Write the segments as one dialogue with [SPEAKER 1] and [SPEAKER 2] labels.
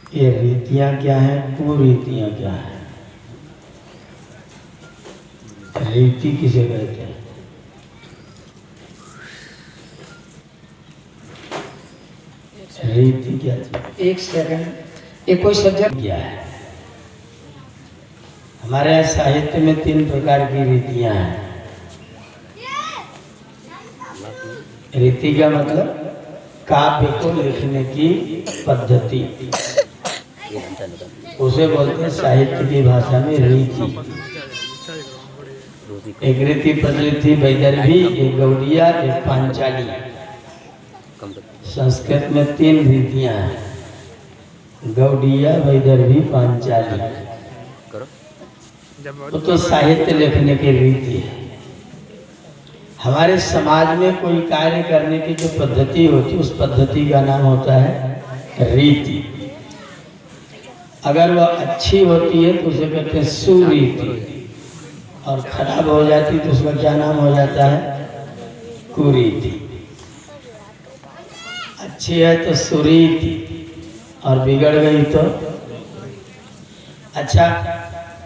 [SPEAKER 1] ये रीतियां क्या हैं, कुरीतियां क्या हैं? रीति किसे कहते हैं? रीति क्या चीज?
[SPEAKER 2] एक सेकंड, ये कोई सब्जेक्ट
[SPEAKER 1] क्या है? हमारे यहाँ साहित्य में 3 प्रकार की रीतियां हैं। रीति का मतलब काव्य को लिखने की पद्धति, उसे बोलते हैं साहित्य की भाषा में रीति। एक रीति प्रचलित थी वैदर्भी, एक गौड़िया, एक पांचाली। संस्कृत में 3 रीतियां हैं, गौड़िया, वैदर्भी, पांचाली। तो साहित्य लिखने की रीति है। हमारे समाज में कोई कार्य करने की जो पद्धति होती है, उस पद्धति का नाम होता है रीति। अगर वह अच्छी होती है तो उसे कहते हैं सुरीति, और खराब हो जाती तो उसका क्या नाम हो जाता है? कुरीति। अच्छी है तो सुरीति, और बिगड़ गई तो अच्छा।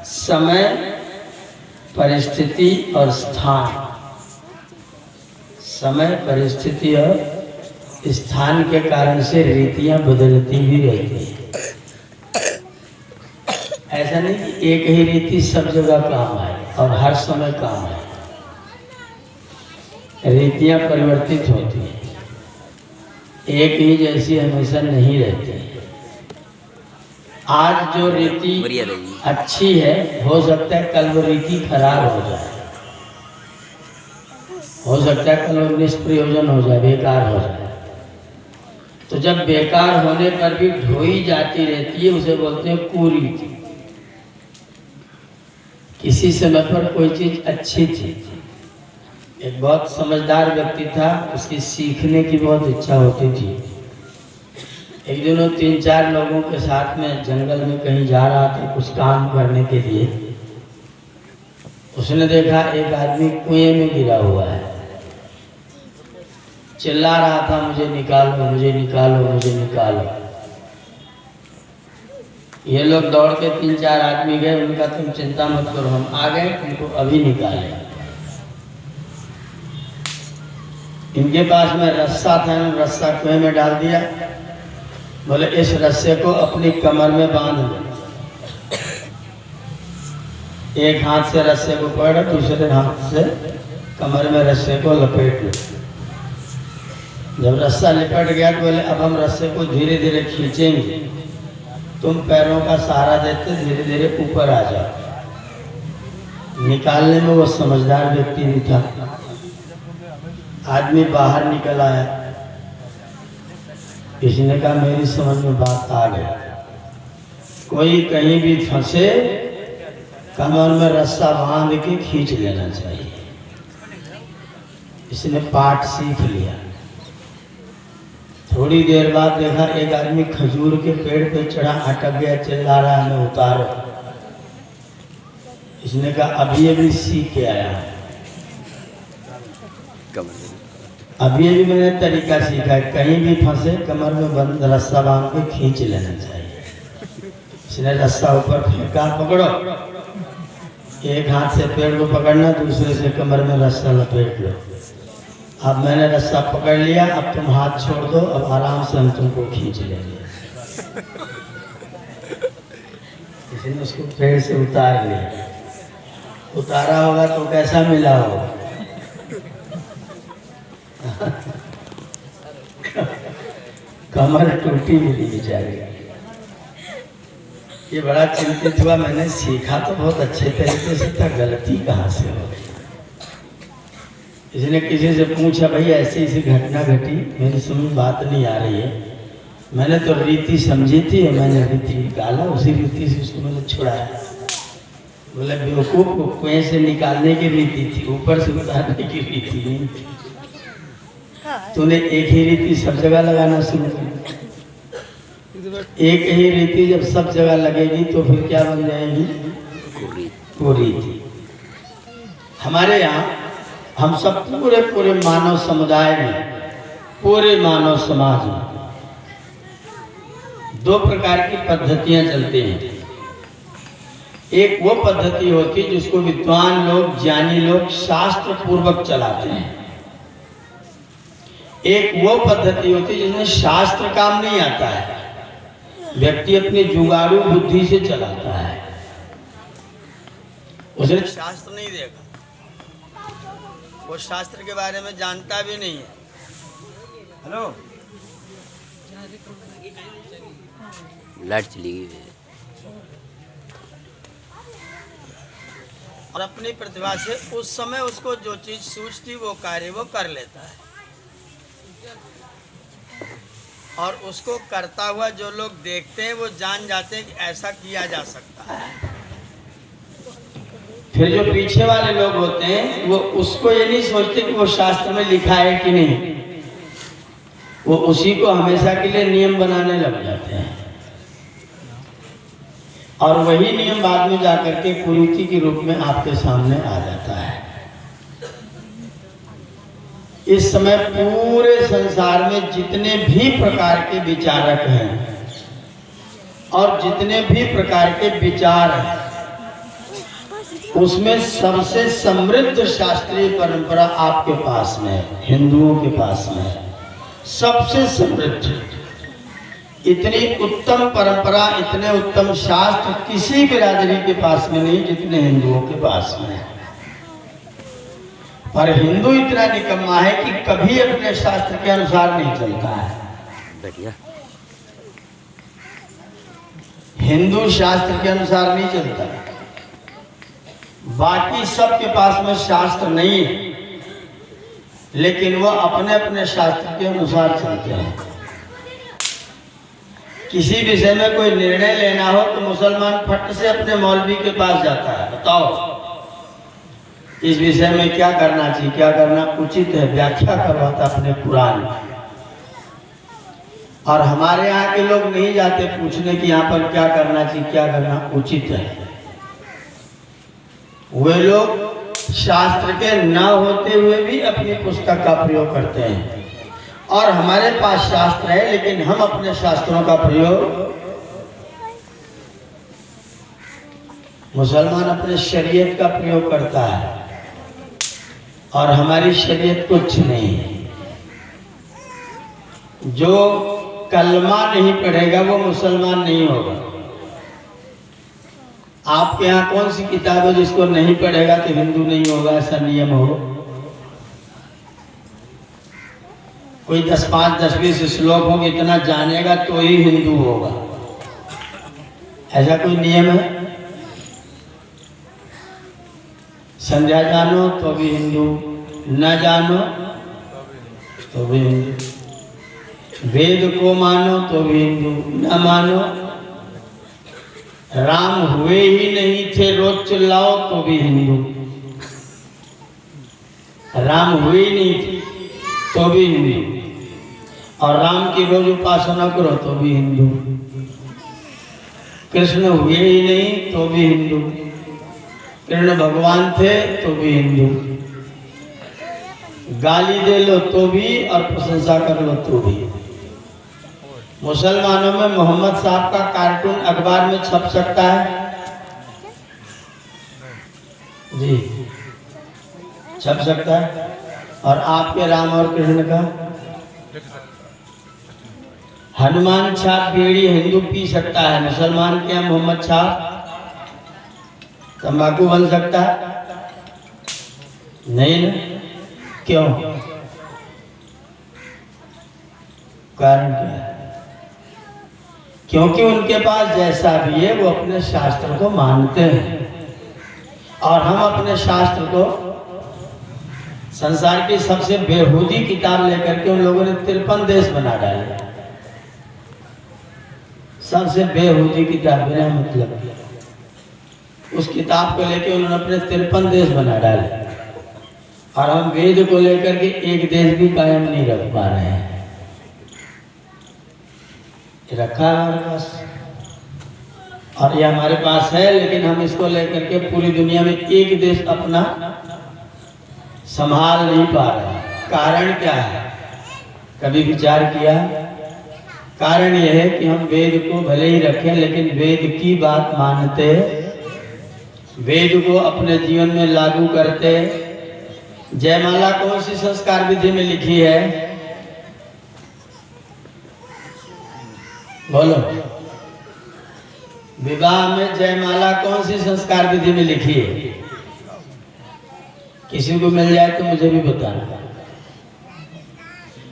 [SPEAKER 1] समय, परिस्थिति और स्थान, समय, परिस्थिति और स्थान के कारण से रीतियां बदलती भी रहती हैं। ऐसा नहीं कि एक ही रीति सब जगह काम आए और हर समय काम आए। रीतियां परिवर्तित होती हैं, एक ही जैसी हमेशा नहीं रहती। आज जो रीति अच्छी है, हो सकता है कल वो रीति खराब हो जाए, हो सकता है कल वो निष्प्रयोजन हो जाए, बेकार हो जाए। तो जब बेकार होने पर भी ढोई जाती रहती है, उसे बोलते हैं कुरीति। किसी समय पर कोई चीज अच्छी थी, एक बहुत समझदार व्यक्ति था, उसकी सीखने की बहुत इच्छा होती थी। एक दिन वो 3-4 लोगों के साथ में जंगल में कहीं जा रहा था कुछ काम करने के लिए। उसने देखा एक आदमी कुएं में गिरा हुआ है, चिल्ला रहा था, मुझे निकालो, मुझे निकालो, मुझे निकालो। ये लोग दौड़ के 3-4 आदमी गए, उनका तुम चिंता मत करो, हम आ गए, तुमको अभी निकाले। इनके पास में रस्सा था, रस्सा कुएं में डाल दिया। बोले इस रस्से को अपनी कमर में बांध लो। एक हाथ से रस्से को पकड़, दूसरे हाथ से कमर में रस्से को लपेट लो। जब रस्सा लिपट गया तो बोले अब हम रस्से को धीरे धीरे खींचेंगे, तुम पैरों का सहारा देते धीरे धीरे ऊपर आ जाओ। निकालने में वो समझदार व्यक्ति भी था। आदमी बाहर निकल आया। इसने कहा मेरी समझ में बात आ गई, कोई कहीं भी फंसे कमर में रस्सा बांध के खींच लेना चाहिए। इसने पाठ सीख लिया। थोड़ी देर बाद देखा एक आदमी खजूर के पेड़ पे चढ़ा, अटक गया, चिल्ला रहा है मैं उतारो। इसने कहा अभी सीख के आया है, अभी मैंने तरीका सीखा है, कहीं भी फंसे कमर में बंद रस्सा बांध के खींच लेना चाहिए। इसने रस्सा ऊपर फेंका, पकड़ो, एक हाथ से पेड़ को पकड़ना, दूसरे से कमर में रस्सा लपेट लो। अब मैंने रस्सा पकड़ लिया, अब तुम हाथ छोड़ दो, अब आराम से हम तुमको खींच लेंगे। इसने उसको पेड़ से उतार लिया। उतारा होगा तो कैसा मिला होगा? कमर टूटी मिली बेचारी। ये बड़ा चिंतित हुआ, मैंने सीखा तो बहुत अच्छे तरीके से था, गलती कहाँ से हो गई। इसने किसी से पूछा भाई ऐसी ऐसी घटना घटी, मेरी समझ बात नहीं आ रही है, मैंने तो रीति समझी थी, मैंने रीति निकाला, उसी रीति से उसको मैंने छुड़ाया। बोले बेवकूफ को कुएं से निकालने की रीति थी, ऊपर से उतारने की रीति नहीं। तूने एक ही रीति सब जगह लगाना शुरू कर। एक ही रीति जब सब जगह लगेगी तो फिर क्या बन जाएगी? कुरीति। हमारे यहाँ हम सब पूरे मानव समुदाय में, पूरे मानव समाज में दो प्रकार की पद्धतियां चलती हैं। एक वो पद्धति होती है जिसको विद्वान लोग, ज्ञानी लोग शास्त्र पूर्वक चलाते हैं। एक वो पद्धति होती है जिसमें शास्त्र काम नहीं आता है, व्यक्ति अपनी जुगाड़ू बुद्धि से चलाता है। उसे शास्त्र नहीं देगा, वो शास्त्र के बारे में जानता भी नहीं है। हेलो,
[SPEAKER 3] लाइट चली गई है।
[SPEAKER 1] और अपनी प्रतिभा से उस समय उसको जो चीज सूझती वो कार्य वो कर लेता है, और उसको करता हुआ जो लोग देखते हैं वो जान जाते हैं कि ऐसा किया जा सकता है। फिर जो पीछे वाले लोग होते हैं वो उसको ये नहीं सोचते कि वो शास्त्र में लिखा है कि नहीं, वो उसी को हमेशा के लिए नियम बनाने लग जाते हैं, और वही नियम बाद में जाकर के कुरीति के रूप में आपके सामने आ जाता है। इस समय पूरे संसार में जितने भी प्रकार के विचारक हैं और जितने भी प्रकार के विचार हैं, उसमें सबसे समृद्ध शास्त्रीय परंपरा आपके पास में है, हिंदुओं के पास में है। सबसे समृद्ध, इतनी उत्तम परंपरा, इतने उत्तम शास्त्र किसी बिरादरी के पास में नहीं जितने हिंदुओं के पास में है। पर हिंदू इतना निकम्मा है कि कभी अपने शास्त्र के अनुसार नहीं चलता है।
[SPEAKER 3] बढ़िया।
[SPEAKER 1] हिंदू शास्त्र के अनुसार नहीं चलता, बाकी सबके पास में शास्त्र नहीं है, लेकिन वह अपने अपने शास्त्र के अनुसार चलते हैं। किसी विषय में कोई निर्णय लेना हो तो मुसलमान फट से अपने मौलवी के पास जाता है, बताओ इस विषय में क्या करना चाहिए, क्या करना उचित है, व्याख्या करवाता अपने कुरान। और हमारे यहाँ के लोग नहीं जाते पूछने कि यहाँ पर क्या करना चाहिए, क्या करना उचित है। वे लोग शास्त्र के न होते हुए भी अपनी पुस्तक का प्रयोग करते हैं, और हमारे पास शास्त्र है लेकिन हम अपने शास्त्रों का प्रयोग, मुसलमान अपने शरीयत का प्रयोग करता है और हमारी शरीयत कुछ नहीं है। जो कलमा नहीं पढ़ेगा वो मुसलमान नहीं होगा। आपके यहाँ कौन सी किताब है जिसको नहीं पढ़ेगा तो हिंदू नहीं होगा, ऐसा नियम हो? कोई 10-20 श्लोक होगा, इतना जानेगा तो ही हिंदू होगा, ऐसा कोई नियम है? संध्या जानो तो भी हिंदू, न जानो तो भी हिंदू, वेद को मानो तो भी हिंदू, न मानो, राम हुए ही नहीं थे रोज चिल्लाओ तो भी हिंदू, राम हुए ही नहीं थे तो भी हिंदू, और राम की रोज उपासना करो तो भी हिंदू, कृष्ण हुए ही नहीं तो भी हिंदू, कृष्ण भगवान थे तो भी हिंदू, गाली दे लो तो भी और प्रशंसा कर लो तो भी। मुसलमानों में मोहम्मद साहब का कार्टून अखबार में छप सकता है जी, छप सकता है, और आपके राम और कृष्ण का हनुमान छाप बीड़ी हिंदू पी सकता है, मुसलमान के यहाँ मोहम्मद छाप तंबाकू बन सकता है नहीं ना? क्यों? कारण क्या है? क्योंकि उनके पास जैसा भी है वो अपने शास्त्र को मानते हैं, और हम अपने शास्त्र को, संसार की सबसे बेहूदी किताब लेकर के उन लोगों ने 53 देश बना डाले। सबसे बेहूदी किताब, बिना मतलब उस किताब को लेकर उन्होंने अपने 53 देश बना डाले, और हम वेद को लेकर के एक देश भी कायम नहीं रख पा रहे हैं। रखा है हमारे पास, और ये हमारे पास है, लेकिन हम इसको लेकर के पूरी दुनिया में एक देश अपना संभाल नहीं पा रहे। कारण क्या है? कभी विचार किया? कारण यह है कि हम वेद को भले ही रखें लेकिन वेद की बात मानते, वेद को अपने जीवन में लागू करते। जयमाला कौन सी संस्कार विधि में लिखी है? बोलो, विवाह में जयमाला कौन सी संस्कार विधि में लिखी है? किसी को मिल जाए तो मुझे भी बताना।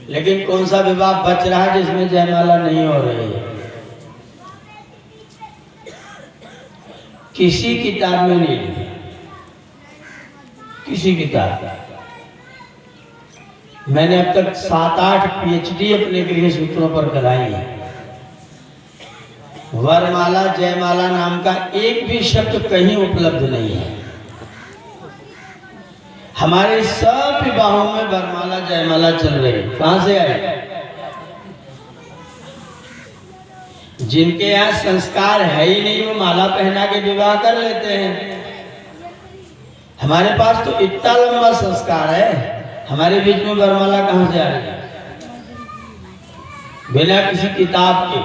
[SPEAKER 1] लेकिन कौन सा विवाह बच रहा है जिसमें जयमाला नहीं हो रही है? किसी किताब में नहीं लिखी, किसी किताब। मैंने अब तक 7-8 PhD अपने गृह सूत्रों पर कराई है। वरमाला जयमाला नाम का एक भी शब्द कहीं उपलब्ध नहीं है। हमारे सब विवाहों में वरमाला जयमाला चल रही है। कहां से आए? जिनके यहाँ संस्कार है ही नहीं वो माला पहना के विवाह कर लेते हैं। हमारे पास तो इतना लंबा संस्कार है, हमारे बीच में वरमाला कहां से आ रही है? बिना किसी किताब के।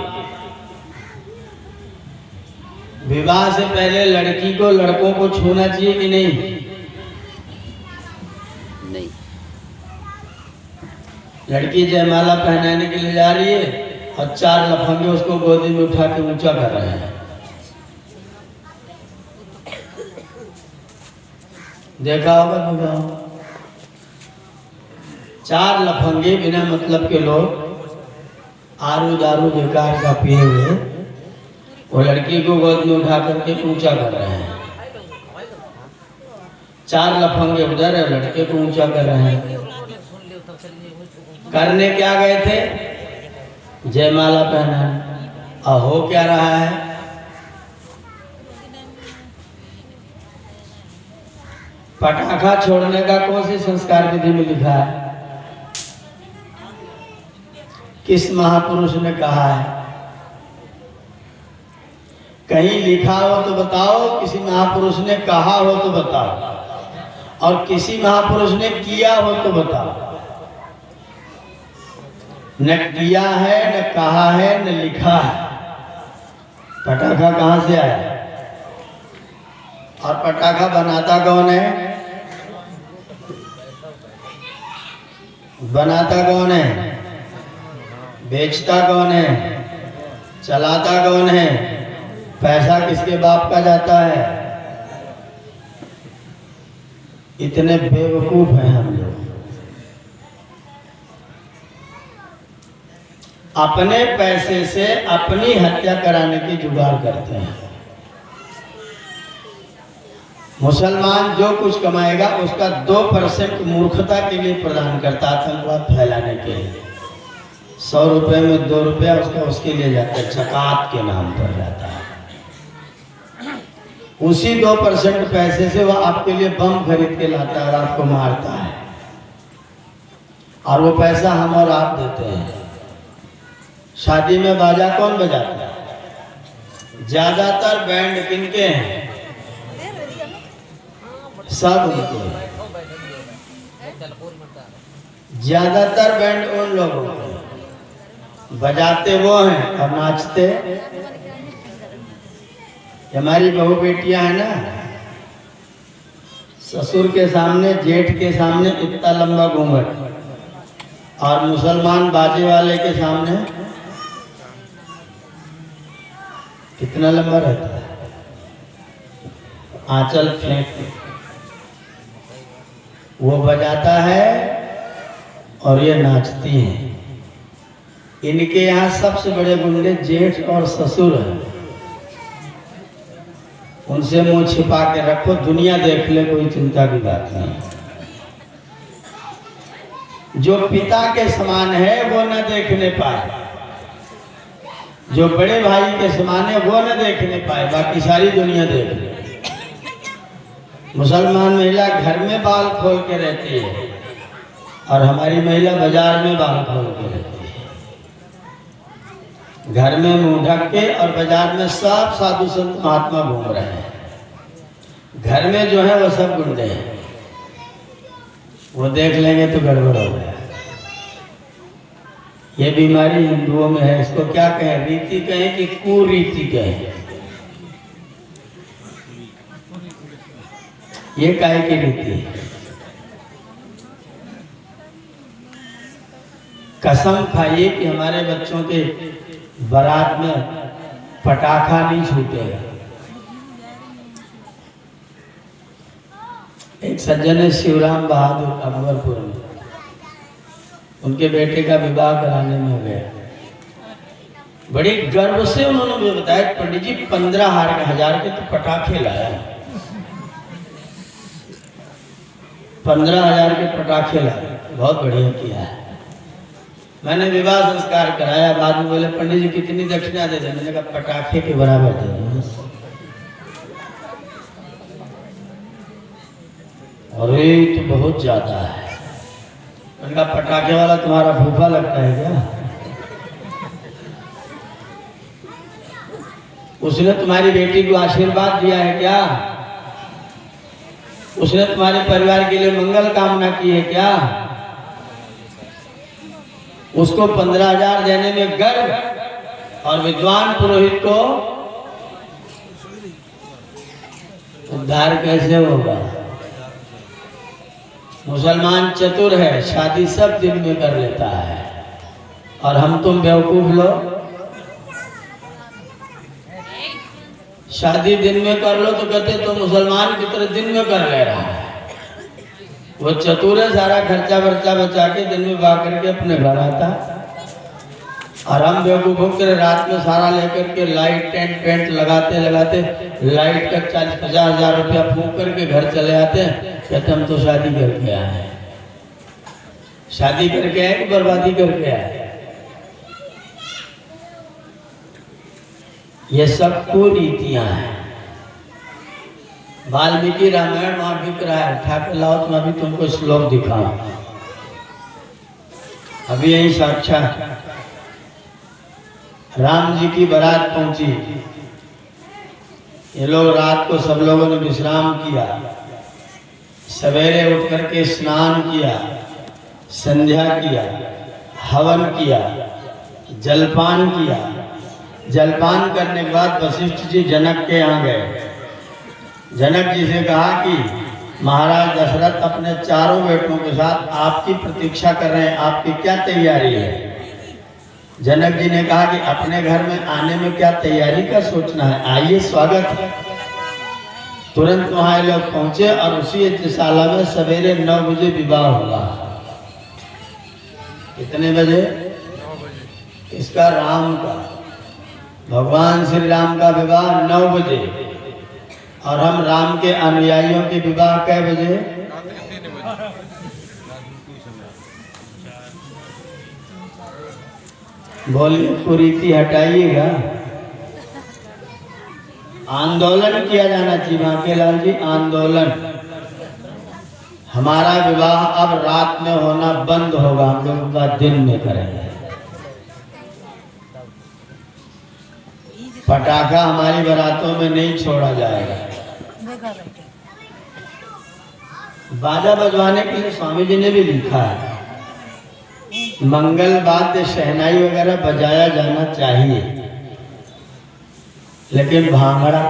[SPEAKER 1] विवाह से पहले लड़की को लड़कों को छूना चाहिए कि नहीं?
[SPEAKER 3] नहीं।
[SPEAKER 1] लड़की जयमाला पहनाने के लिए जा रही है और 4 लफंगे उसको गोदी में उठा के ऊंचा कर रहे हैं। देखा होगा विवाह, 4 लफंगे बिना मतलब के लोग आरू दारू बेकार का पिए हुए वो लड़की को गोद में उठा करके ऊंचा कर रहे हैं। 4 लफंगे उधर है, लड़के को ऊंचा कर रहे हैं। करने क्या गए थे? जयमाला पहना। और हो क्या रहा है? पटाखा छोड़ने का कौन सी संस्कार विधि में लिखा है? किस महापुरुष ने कहा है? कहीं लिखा हो तो बताओ, किसी महापुरुष ने कहा हो तो बताओ, और किसी महापुरुष ने किया हो तो बताओ। न किया है, न कहा है, न लिखा है। पटाखा कहां से आया? और पटाखा बनाता कौन है? बनाता कौन है? बेचता कौन है? चलाता कौन है? पैसा किसके बाप का जाता है? इतने बेवकूफ हैं हम लोग। अपने पैसे से अपनी हत्या कराने की जुगाड़ करते हैं। मुसलमान जो कुछ कमाएगा उसका 2% मूर्खता के लिए प्रदान करता, आतंकवाद फैलाने के लिए। 100 रुपए में 2 रुपया उसके लिए जाता है, ज़कात के नाम पर जाता है। उसी 2% पैसे से वह आपके लिए बम खरीद के लाता है और आपको मारता है, और वो पैसा हम और आप देते हैं। शादी में बाजा कौन बजाता है? ज्यादातर बैंड किनके हैं? सब उनके। ज्यादातर बैंड उन लोगों के, बजाते वो हैं और नाचते। हमारी बहू बेटियां हैं ना, ससुर के सामने जेठ के सामने इतना लंबा घूंघट, और मुसलमान बाजे वाले के सामने कितना लंबा रहता है? आंचल फेंक के वो बजाता है और ये नाचती हैं। इनके यहाँ सबसे बड़े गुंडे जेठ और ससुर हैं। उनसे मुंह छिपा के रखो, दुनिया देख ले, कोई चिंता की बात नहीं। जो पिता के समान है वो न देखने पाए, जो बड़े भाई के समान है वो न देखने पाए, बाकी सारी दुनिया देख ले। मुसलमान महिला घर में बाल खोल के रहती है और हमारी महिला बाजार में बाल खोल के रहती है। घर में मुंह ढक के और बाजार में सब साधु संत महात्मा घूम रहे हैं। घर में जो है वो सब गुंडे हैं, वो देख लेंगे तो गड़बड़ हो गया। ये बीमारी हिंदुओं में है। इसको क्या कहें, रीति कहें कि कुरीति कहें? ये काहे की रीति है? कसम खाइए कि हमारे बच्चों के बारात में पटाखा नहीं छूटेगा। एक सज्जन है शिवराम बहादुर अकबरपुर में, उनके बेटे का विवाह कराने में गया। बड़ी गर्व से उन्होंने मुझे बताया, पंडित जी 15,000 के तो पटाखे लाया, 15,000 के पटाखे लाए, बहुत बढ़िया किया है। मैंने विवाह संस्कार कराया, बाद में बोले पंडित जी कितनी दक्षिणा दे दें? मैंने कहा पटाखे के बराबर दे दें। अरे तो बहुत ज्यादा है। मैंने कहा पटाखे वाला तुम्हारा फूफा लगता है क्या? उसने तुम्हारी बेटी को आशीर्वाद दिया है क्या? उसने तुम्हारे परिवार के लिए मंगल कामना की है क्या? उसको 15,000 देने में गर्व और विद्वान पुरोहित को उद्धार कैसे होगा? मुसलमान चतुर है, शादी सब दिन में कर लेता है, और हम तुम बेवकूफ लोग शादी दिन में कर लो तो कहते तो मुसलमान की तरह दिन में कर ले रहा है। वो चतुर है, सारा खर्चा वर्चा बचा के दिन में बा करके अपने घर आता, और हम बेवकूफों के रात में सारा लेकर के लाइट टेंट पेंट लगाते लगाते लाइट का 40-50 हज़ार रुपया फूंक करके घर चले आते हैं। कहते हम तो शादी करके आए हैं। शादी करके आए कि बर्बादी करके आए? ये सब कुरीतियां हैं। वाल्मीकि रामायण वहां बिक रहा है, उठा के लाओ तो मैं अभी तुमको श्लोक दिखाऊं। अभी यही साक्षात राम जी की बारात पहुंची। ये लोग रात को सब लोगों ने विश्राम किया, सवेरे उठ करके स्नान किया, संध्या किया, हवन किया, जलपान किया। जलपान करने के बाद वशिष्ठ जी जनक के यहाँ गए। जनक जी से कहा कि महाराज दशरथ अपने चारों बेटों के साथ आपकी प्रतीक्षा कर रहे हैं, आपकी क्या तैयारी है? जनक जी ने कहा कि अपने घर में आने में क्या तैयारी का सोचना है, आइए स्वागत है। तुरंत वहां लोग पहुंचे और उसी यज्ञशाला में सवेरे 9 बजे विवाह हुआ। कितने बजे? इसका राम का, भगवान श्री राम का विवाह 9 बजे, और हम राम के अनुयायियों के विवाह कै बजे? बोलिए, कुरीति हटाइएगा। आंदोलन किया जाना चाहिए बांकेलाल जी, आंदोलन। हमारा विवाह अब रात में होना बंद होगा, हम लोग का दिन में करेंगे। पटाखा हमारी बारातों में नहीं छोड़ा जाएगा। बाजा बजवाने के लिए स्वामी जी ने भी लिखा है, मंगल वाद्य शहनाई वगैरह बजाया जाना चाहिए, लेकिन भांगड़ा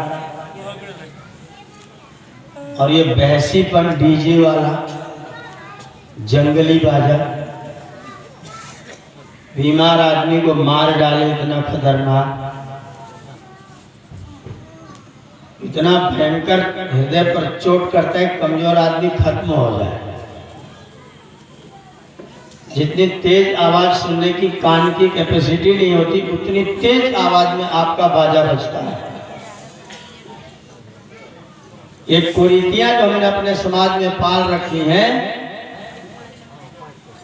[SPEAKER 1] और ये बहसीपन डीजे वाला जंगली बाजा बीमार आदमी को मार डाले, इतना खतरनाक, इतना भयंकर, हृदय पर चोट करता है, कमजोर आदमी खत्म हो जाए। जितनी तेज आवाज सुनने की कान की कैपेसिटी नहीं होती, उतनी तेज आवाज में आपका बाजा बजता है। ये कुरीतियां जो हमने अपने समाज में पाल रखी हैं,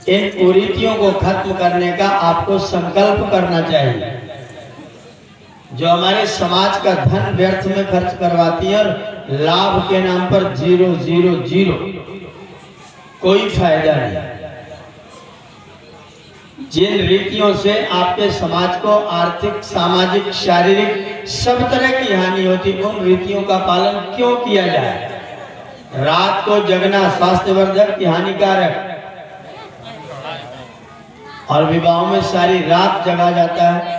[SPEAKER 1] इन कुरीतियों को खत्म करने का आपको संकल्प करना चाहिए। जो हमारे समाज का धन व्यर्थ में खर्च करवाती है और लाभ के नाम पर 000, कोई फायदा नहीं। जिन रीतियों से आपके समाज को आर्थिक, सामाजिक, शारीरिक सब तरह की हानि होती, उन रीतियों का पालन क्यों किया जाए? रात को जगना स्वास्थ्यवर्धक की हानिकारक, और विवाहों में सारी रात जगा जाता है।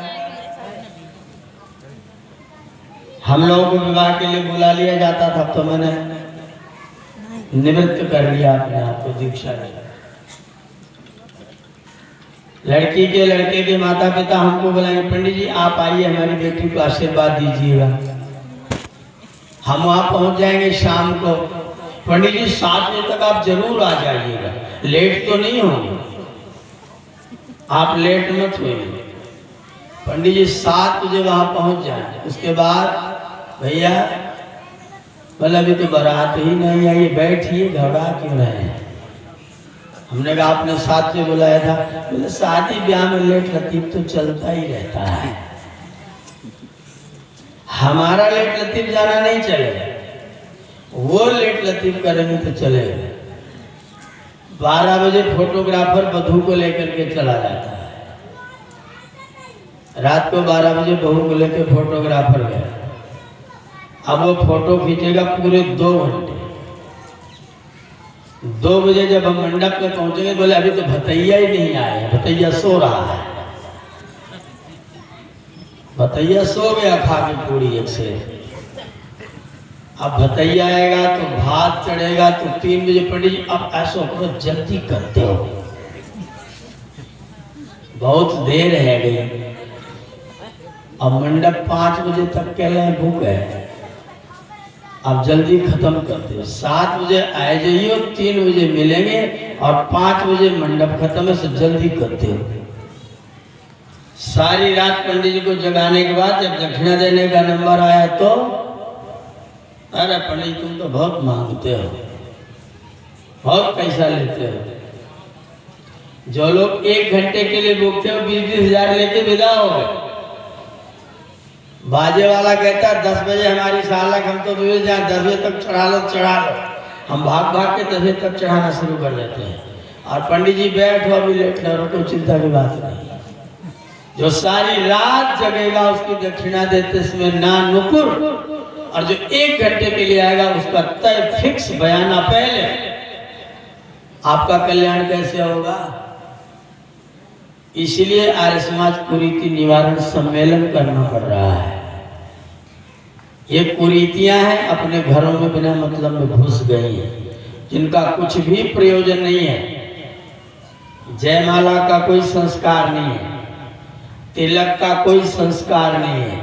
[SPEAKER 1] हम लोगों को विवाह के लिए बुला लिया जाता था, तो मैंने निवृत्त कर लिया अपने आप को, दीक्षा लिया। लड़की के लड़के के माता पिता हमको बुलाएंगे, पंडित जी आप आइए हमारी बेटी को आशीर्वाद दीजिएगा। हम वहां पहुंच जाएंगे शाम को, पंडित जी 7 बजे तक आप जरूर आ जाइएगा, लेट तो नहीं होंगे, आप लेट मत होइए। पंडित जी 7 बजे वहां पहुंच जाए। उसके बाद भैया बोला अभी तो बारात ही नहीं आई, बैठिए, घबरा क्यों रहे हैं। हमने कहा आपने 7 बजे बुलाया था। बोले शादी ब्याह में लेट लतीफ तो चलता ही रहता है, हमारा लेट लतीफ जाना नहीं चलेगा, वो लेट लतीफ करेंगे तो चलेगा। 12 बजे फोटोग्राफर वधू को लेकर के चला जाता है, रात को 12 बजे बहू को लेकर फोटोग्राफर गया। अब वो फोटो खींचेगा पूरे 2 घंटे। 2 बजे जब हम मंडप में पहुंचेंगे, बोले अभी तो भतैया ही नहीं आया, भतैया सो रहा है। भतैया सो गया खा के पूरी एक से। अब भतैया आएगा तो भात चढ़ेगा तो 3 बजे। पंडित जी अब ऐसा करो जल्दी करते हो, बहुत देर है गई। अब मंडप 5 बजे तक के लिए बुक है, अब जल्दी खत्म करते हो। 7 बजे आ जाइए, 3 बजे मिलेंगे और 5 बजे मंडप खत्म है, सब जल्दी करते हो। सारी रात पंडित जी को जगाने के बाद जब दक्षिणा देने का नंबर आया तो अरे पंडित तुम तो बहुत मांगते हो, बहुत पैसा लेते हो। जो लोग 1 घंटे के लिए भूखते हो 20-20 हजार लेके विदा हो गए। बाजे वाला कहता है 10 बजे हमारी सालक, हम तो 10 बजे तक चढ़ा लो चढ़ा लो। हम भाग भाग के 10 बजे तक चढ़ाना शुरू कर देते हैं। और पंडित जी बैठो अभी लेट लो, कोई चिंता की बात नहीं। जो सारी रात जगेगा उसकी दक्षिणा देते समय ना नुकुर, और जो 1 घंटे के लिए आएगा उसका तय फिक्स बयाना पहले। आपका कल्याण कैसे होगा? इसलिए आर्य समाज कुरीति निवारण सम्मेलन करना पड़ रहा है। ये कुरीतियां हैं अपने घरों में बिना मतलब में घुस गई हैं, जिनका कुछ भी प्रयोजन नहीं है। जयमाला का कोई संस्कार नहीं है, तिलक का कोई संस्कार नहीं है,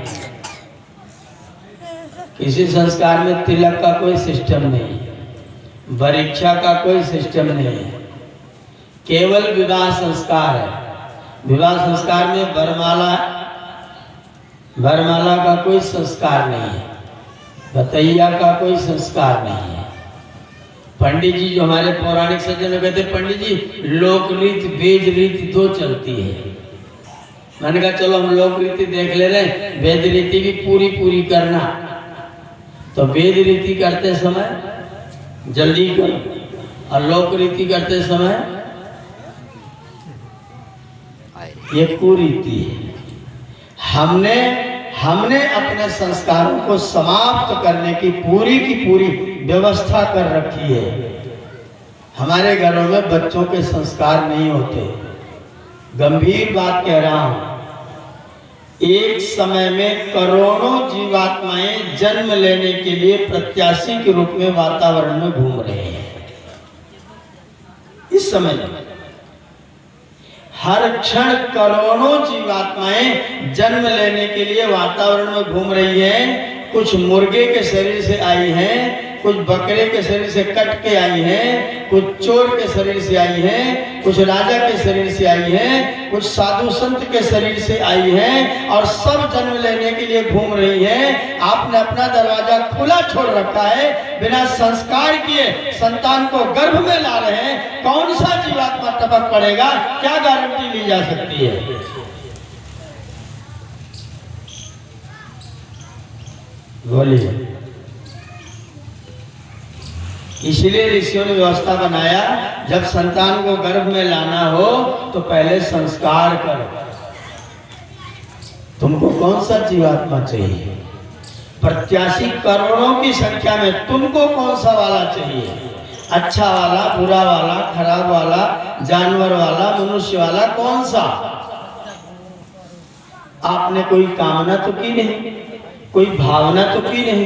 [SPEAKER 1] किसी संस्कार में तिलक का कोई सिस्टम नहीं है, परीक्षा का कोई सिस्टम नहीं है, केवल विवाह संस्कार है। विवाह संस्कार में वरमाला का कोई संस्कार नहीं है, भतैया का कोई संस्कार नहीं है। पंडित जी जो हमारे पौराणिक सज्जन कहते पंडित जी लोक रीति वेद रीति 2 चलती है। मैंने कहा चलो हम लोक रीति देख ले रहे, वेद रीति भी पूरी करना। तो वेद रीति करते समय जल्दी करो, और लोक रीति करते समय ये कुरीति है। हमने अपने संस्कारों को समाप्त करने की पूरी व्यवस्था कर रखी है। हमारे घरों में बच्चों के संस्कार नहीं होते। गंभीर बात कह रहा हूं। एक समय में करोड़ों जीवात्माएं जन्म लेने के लिए प्रत्याशी के रूप में वातावरण में घूम रहे हैं। इस समय हर क्षण करोड़ों जीवात्माएं जन्म लेने के लिए वातावरण में घूम रही हैं। कुछ मुर्गे के शरीर से आई हैं, कुछ बकरे के शरीर से कट के आई हैं, कुछ चोर के शरीर से आई हैं, कुछ राजा के शरीर से आई हैं, कुछ साधु संत के शरीर से आई हैं, और सब जन्म लेने के लिए घूम रही हैं। आपने अपना दरवाजा खुला छोड़ रखा है, बिना संस्कार किए संतान को गर्भ में ला रहे हैं। कौन सा जीवात्मा टपक पड़ेगा, क्या गारंटी ली जा सकती है? बोलिए। इसलिए ऋषियों ने व्यवस्था बनाया, जब संतान को गर्भ में लाना हो तो पहले संस्कार करो। तुमको कौन सा जीवात्मा चाहिए? प्रत्याशी करोड़ों की संख्या में तुमको कौन सा वाला चाहिए? अच्छा वाला, बुरा वाला, खराब वाला, जानवर वाला, मनुष्य वाला, कौन सा? आपने कोई कामना तो की नहीं, कोई भावना तो की नहीं,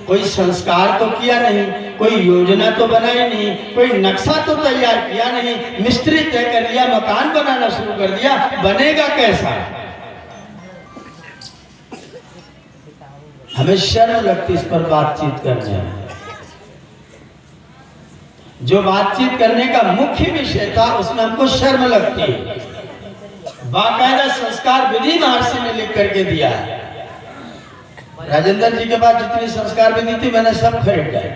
[SPEAKER 1] कोई संस्कार तो किया नहीं, कोई योजना तो बनाई नहीं, कोई नक्शा तो तैयार किया नहीं, मिस्त्री तय कर लिया, मकान बनाना शुरू कर दिया, बनेगा कैसा? हमें शर्म लगती इस पर बातचीत करने में। जो बातचीत करने का मुख्य विषय था उसमें हमको शर्म लगती है। बाकायदा संस्कार विधि महर्षि ने लिख करके दिया है। राजेंद्र जी के पास जितनी संस्कार विधि थी मैंने सब खरीद डाली।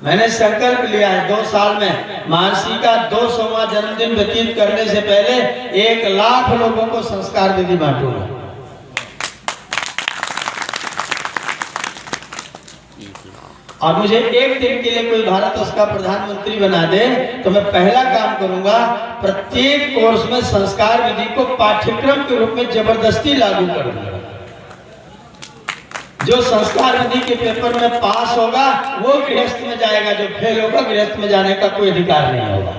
[SPEAKER 1] मैंने संकल्प लिया है 2 साल में महर्षि का 200वां जन्मदिन व्यतीत करने से पहले 1 लाख लोगों को संस्कार विधि बांटूंगा। और मुझे एक दिन के लिए कोई भारत उसका प्रधानमंत्री बना दे तो मैं पहला काम करूंगा, प्रत्येक कोर्स में संस्कार विधि को पाठ्यक्रम के रूप में जबरदस्ती लागू करूंगा। जो संस्कार विधि के पेपर में पास होगा वो गृहस्थ में जाएगा, जो फेल होगा गृहस्थ में जाने का कोई अधिकार नहीं होगा।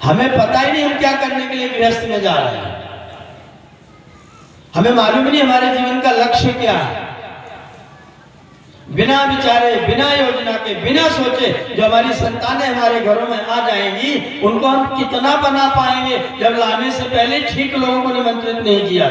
[SPEAKER 1] हमें पता ही नहीं हम क्या करने के लिए गृहस्थ में जा रहे हैं। हमें मालूम नहीं हमारे जीवन का लक्ष्य क्या है। बिना विचारे, बिना योजना के, बिना सोचे जो हमारी संतानें हमारे घरों में आ जाएंगी उनको हम कितना बना पाएंगे जब लाने से पहले ठीक लोगों को निमंत्रित नहीं किया।